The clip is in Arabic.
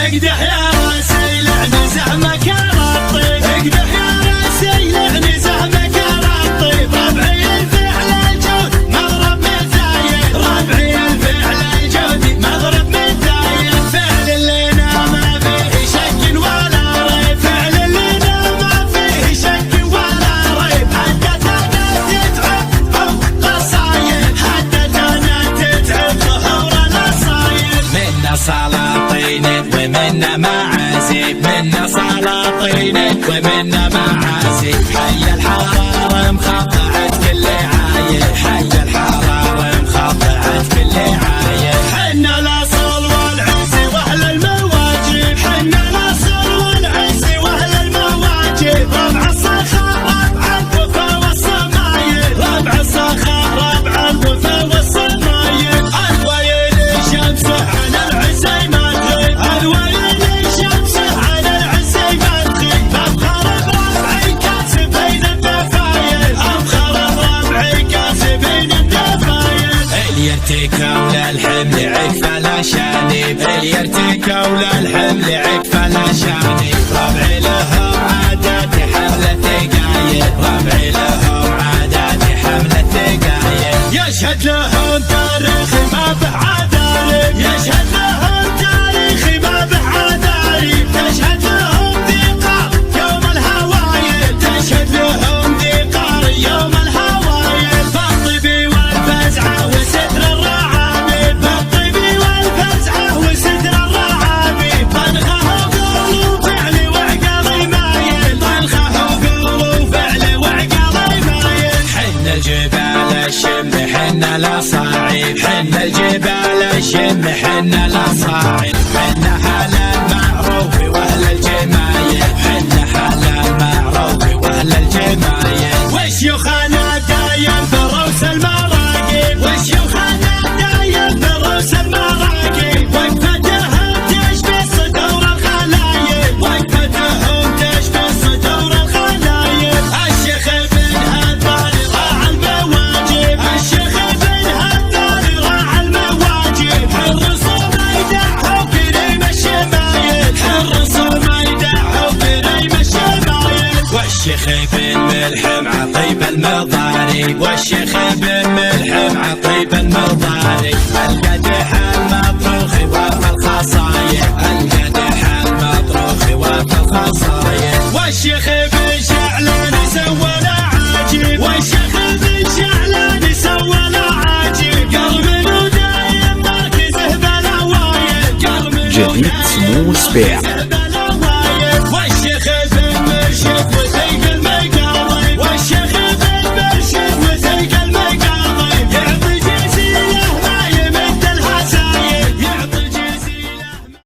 اقدح يا راسي لعني زعمك الطيب، اقدح يا راسي لعني زعمك الطيب. ربعي الفعل الجود مضرب متايد، ربعي الفعل الجود مضرب متايد. فعل لنا ما فيه شك ولا ريب، فعل لنا ما فيه شك ولا ريب. حتى كانت تتعب ظهور الصايد، حتى كانت تتعب ظهور الصايد. منا سلاطين ومنا معازيب، منا سلاطين ومنا معازيب. حي الحرارة مخضعت كل عايل، حي الحرارة مخضعت كل عايل. حنا الاصل والعز واهل المواجب، حنا الاصل والعز واهل المواجب. ربع الصخر ربع الوفا والصمايل، ربع الصخر ربع الوفا والصمايل. الويل الشمس على العز ما تغيب، الويل الشمس على العز ما تغيب. ابخر بربعي كاسبين الدفايل، ابخر بربعي كاسبين الدفايل. اليرتكا ولا الحمل عكفة لا شانب، اليرتكا ولا الحمل عكفة لا شانب. ربعي لهم عادات حملة ثقايل، ربعي لهم عادات حملة ثقايل. يشهد لهم تاريخ ما به عذاري، يشهد لهم تاريخ ما به عذاري. تشهد لهم ذقار يوم الهوايل، تشهد لهم ذقار يوم الهوايل. بالطبي والفزعة وستر الرعابي، بالطبي والفزعة وستر الرعابي. طنخه وقول وفعل وعقلي مايل، طنخه وقول وفعل وعقلي مايل. حنا الجبال الشم حنا الاصاعب، حنا الجبال الشم حنا الاصاعب. حنا حال المعروف واهل الجمايل، حنا حال المعروف واهل الجمايل. وشيوخنا دايم بروس المراقب، وشيوخنا دايم بروس المراقب. وقفتهم تشبه صدور الخلايب، وقفتهم تشبه صدور الخلايب. الشيخ بن هذال راعى المواجب، الشيخ بن هذال راعى المواجب. حرصوا ما يدعوا كريم الشمايل، حرصوا ما يدعوا كريم الشمايل. والشيخ بن ملحم عطيب المضارب، والشيخ بن ملحم عطيب المضارب. القدح المطروخ وفي الخصايد، القدح المطروخ وفي الخصايد. والشيخ بن شعلان سوى العاجب، والشيخ بن شعلان سوى العاجب. قلب ودايم مركزه بالاوايل، قلب جديد سمو سبيع.